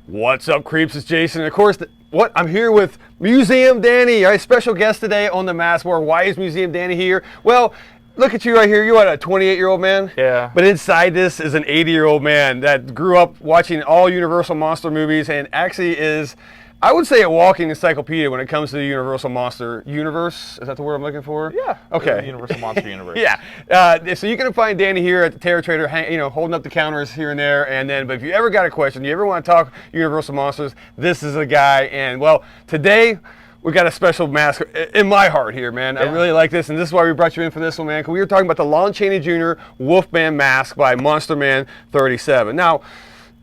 What's up, creeps? It's Jason. And of course, I'm here with Museum Danny, our special guest today on the Mask Morgue. Why is Museum Danny here? Well, look at you right here. You're a 28-year-old man? Yeah. But inside this is an 80-year-old man that grew up watching all Universal Monster movies and actually is, I would say, a walking encyclopedia when it comes to the Universal Monster universe. Is that the word I'm looking for? Yeah. Okay. The Universal Monster universe. Yeah. So you can find Danny here at the Terror Trader, holding up the counters here and there. But if you ever got a question, you ever want to talk Universal Monsters, this is a guy. And well, today we got a special mask in my heart here, man. Yeah. I really like this, and this is why we brought you in for this one, man. Because we were talking about the Lon Chaney Jr. Wolfman mask by Monster Man 37. Now,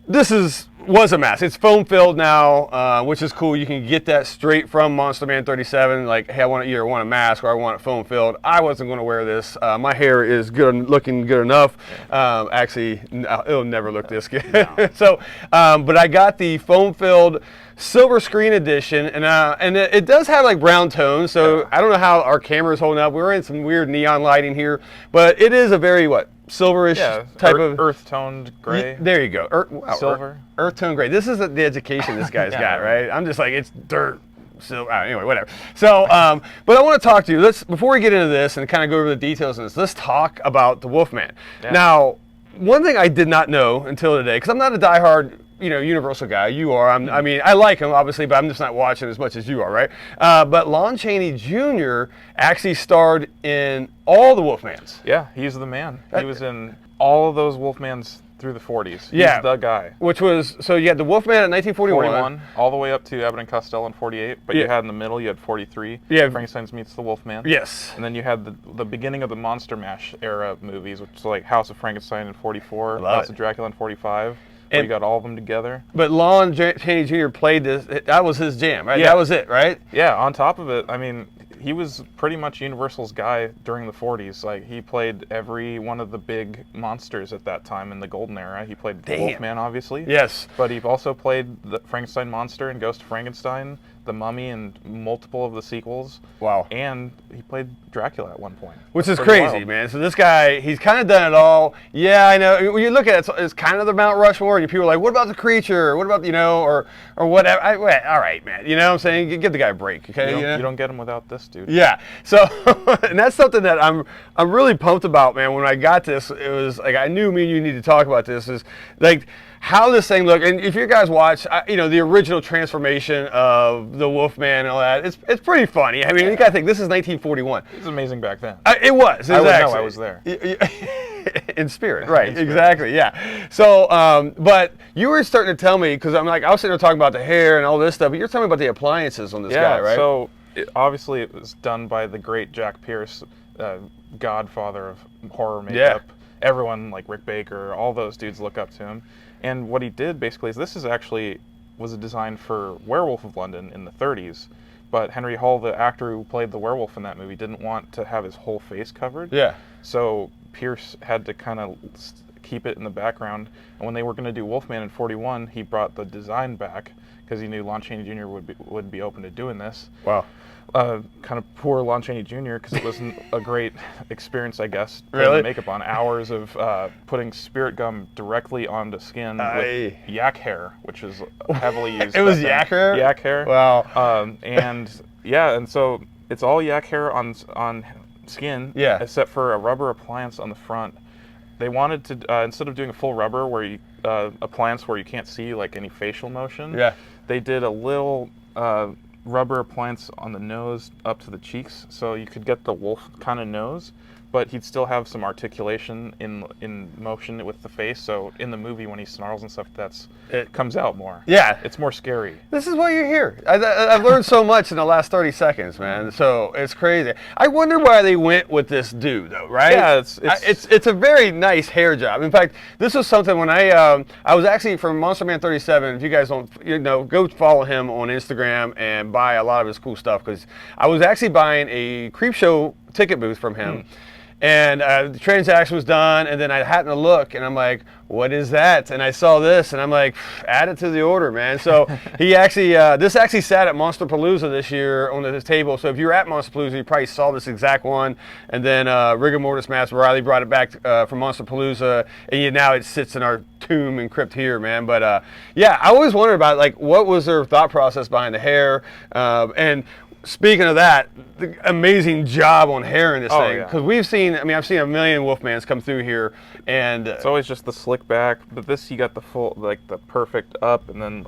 this was a mask. It's foam filled now, which is cool. You can get that straight from Monster Man 37. Like, hey, I either want a mask or I want it foam filled. I wasn't going to wear this. My hair is looking good enough. Actually, it'll never look this good. No. So, but I got the foam filled silver screen edition, and it does have like brown tones. So yeah. I don't know how our camera is holding up. We're in some weird neon lighting here, but it is a very silverish type of earth-toned gray. There you go. Silver. Earth-toned gray. This is the education this guy's got, right? I'm just like, it's dirt, silver. Anyway, whatever. So, but I want to talk to you. Before we get into this and kind of go over the details of this, let's talk about the Wolfman. Yeah. Now, one thing I did not know until today, because I'm not a diehard Universal guy. You are. I mean, I like him, obviously, but I'm just not watching as much as you are, right? But Lon Chaney Jr. actually starred in all the Wolfmans. Yeah, he's the man. He was in all of those Wolfmans through the 40s. He's the guy. Which was, so you had the Wolfman in 1941. 41, all the way up to Abbott and Costello in 48, but you had in the middle, you had 43. Yeah. Frankenstein's meets the Wolfman. Yes. And then you had the beginning of the Monster Mash era movies, which is like House of Frankenstein in 44, House of Dracula in 45. And you got all of them together. But Lon Chaney Jr. played this. That was his jam, right? Yeah. That was it, right? Yeah. On top of it, I mean, he was pretty much Universal's guy during the 40s. Like, he played every one of the big monsters at that time in the golden era. He played the Wolfman, obviously. Yes. But he also played the Frankenstein monster in Ghost of Frankenstein, the Mummy, and multiple of the sequels. Wow. And he played Dracula at one point. Which is crazy, wild, man. So this guy, he's kind of done it all. Yeah, I know. When you look at it, it's kind of the Mount Rushmore, and people are like, what about the creature? What about, or whatever. All right, man. You know what I'm saying? Give the guy a break, okay? You don't get him without this, dude. Yeah. So, and that's something that I'm really pumped about, man. When I got this, it was like, I knew me and you need to talk about this. Is like, how this thing looked, and if you guys watch, the original transformation of the Wolfman and all that, it's pretty funny. I mean, you gotta think, this is 1941. It was amazing back then. It was, exactly. I would know I was there. In spirit, right, in spirit. Exactly, yeah. So, but you were starting to tell me, because I was sitting there talking about the hair and all this stuff, but you're telling me about the appliances on this guy, right? So, obviously it was done by the great Jack Pierce, godfather of horror makeup. Yeah. Everyone, like Rick Baker, all those dudes look up to him. And what he did basically is was a design for Werewolf of London in the 30s, but Henry Hull, the actor who played the werewolf in that movie, didn't want to have his whole face covered. Yeah. So Pierce had to kind of keep it in the background. And when they were going to do Wolfman in 41, he brought the design back because he knew Lon Chaney Jr. would be open to doing this. Wow. Kind of poor Lon Chaney Jr. because it wasn't a great experience, I guess. Really? Makeup on hours of putting spirit gum directly onto skin with yak hair, which is heavily used. It was yak hair? Yak hair. Wow. And so it's all yak hair on skin, except for a rubber appliance on the front. They wanted to, instead of doing a full rubber appliance where you can't see like any facial motion, they did a little rubber appliance on the nose up to the cheeks, so you could get the wolf kind of nose, but he'd still have some articulation in motion with the face. So in the movie, when he snarls and stuff, it comes out more. Yeah, it's more scary. This is why you're here. I've learned so much in the last 30 seconds, man. So it's crazy. I wonder why they went with this dude, though, right? Yeah, it's a very nice hair job. In fact, this was something when I was actually from Monster Man 37. If you guys don't, go follow him on Instagram and buy a lot of his cool stuff, because I was actually buying a Creepshow ticket booth from him. And the transaction was done, and then I happened to look, and I'm like, what is that? And I saw this, and I'm like, add it to the order, man. So he actually, this actually sat at Monsterpalooza this year on this table. So if you were at Monsterpalooza, you probably saw this exact one. And then Rigor Mortis Mass Riley brought it back from Monsterpalooza, and now it sits in our tomb and crypt here, man. But yeah, I always wondered about like what was their thought process behind the hair, and speaking of that, the amazing job on hair in this thing, because we've seen, I mean, I've seen a million Wolfmans come through here, and it's always just the slick back, but this you got the full, like the perfect up, and then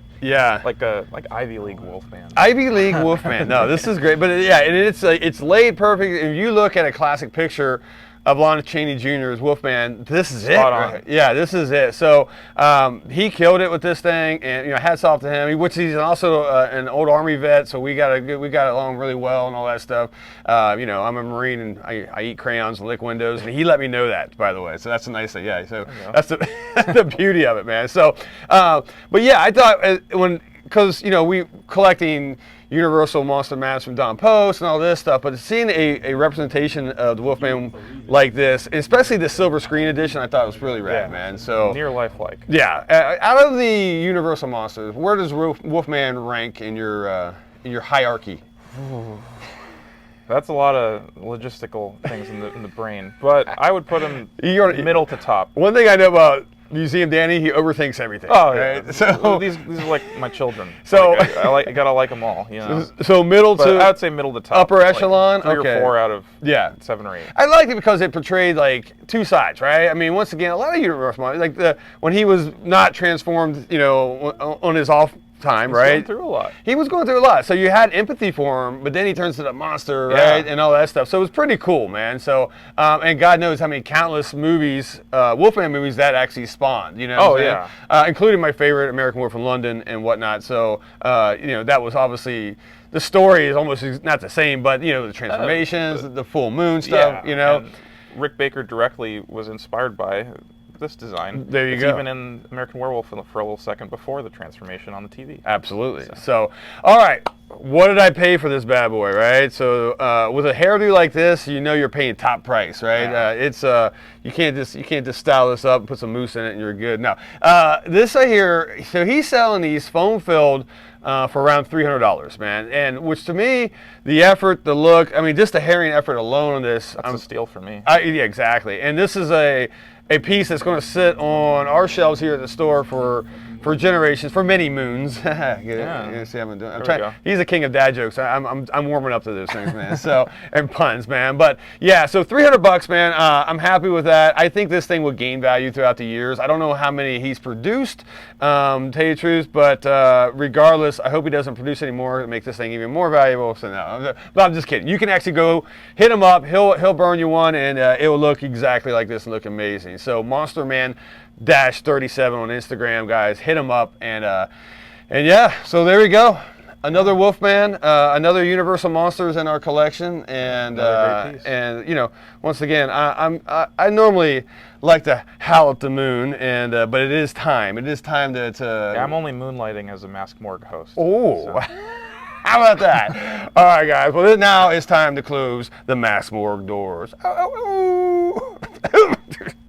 like Ivy League Wolfman. Ivy League Wolfman. No, this is great, but yeah, and it's laid perfect. If you look at a classic picture of Lon Chaney Jr.'s Wolfman, this is it. Right? Yeah, this is it. So he killed it with this thing, and hats off to him. Which he's also an old Army vet, so we got along really well and all that stuff. I'm a Marine, and I eat crayons and lick windows, and he let me know that, by the way. So that's a nice thing. Yeah. So that's the beauty of it, man. So, but yeah, I thought because we collecting Universal Monster Maps from Don Post and all this stuff, but seeing a representation of the Wolfman like this, especially the silver screen edition, I thought was really rad, man. So near lifelike. Yeah, out of the Universal monsters, where does Wolfman rank in your hierarchy? That's a lot of logistical things in the brain, but I would put him middle to top. One thing I know about Museum Danny, he overthinks everything. Oh, right? Yeah. So these are like my children. So I gotta like them all. So middle to, I would say middle to top. Upper echelon. Like 3 or 4 out of 7 or 8. I liked it because it portrayed like two sides, right? I mean, once again, a lot of Universal monsters, like when he was not transformed, on his off time, right? He was going through a lot. He was going through a lot. So you had empathy for him, but then he turns into a monster, right? And all that stuff. So it was pretty cool, man. So, and God knows how many countless movies, Wolfman movies that actually spawned, including my favorite, American Werewolf in London and whatnot. So, that was obviously, the story is almost not the same, but, the transformations, the full moon stuff, And Rick Baker directly was inspired by this design. There you go. Even in American Werewolf for a little second before the transformation on the TV. Absolutely. So, all right, what did I pay for this bad boy, right? So, with a hairdo like this, you're paying top price, right? Yeah. You can't just style this up and put some mousse in it and you're good. No, this I hear. So he's selling these foam filled. For around $300, man, and which to me, the effort, the look, I mean, just the herring effort alone on this. That's a steal for me. Yeah, exactly. And this is a piece that's going to sit on our shelves here at the store for generations, for many moons. See how I'm doing. He's the king of dad jokes. I'm warming up to those things, man. So, and puns, man. But yeah, so $300, man. I'm happy with that. I think this thing will gain value throughout the years. I don't know how many he's produced, to tell you the truth, but regardless, I hope he doesn't produce any more to make this thing even more valuable. So no, but I'm just kidding. You can actually go hit him up. He'll burn you one, and it will look exactly like this and look amazing. So Monster Man -37 on Instagram, guys. Hit him up, and yeah, so there we go. Another Wolfman, another Universal Monsters in our collection, and once again, I normally like to howl at the moon, and but it is time. It is time to. Yeah, I'm only moonlighting as a Mask Morgue host. Oh. So. How about that? All right, guys. Well, now it's time to close the Mask Morgue doors.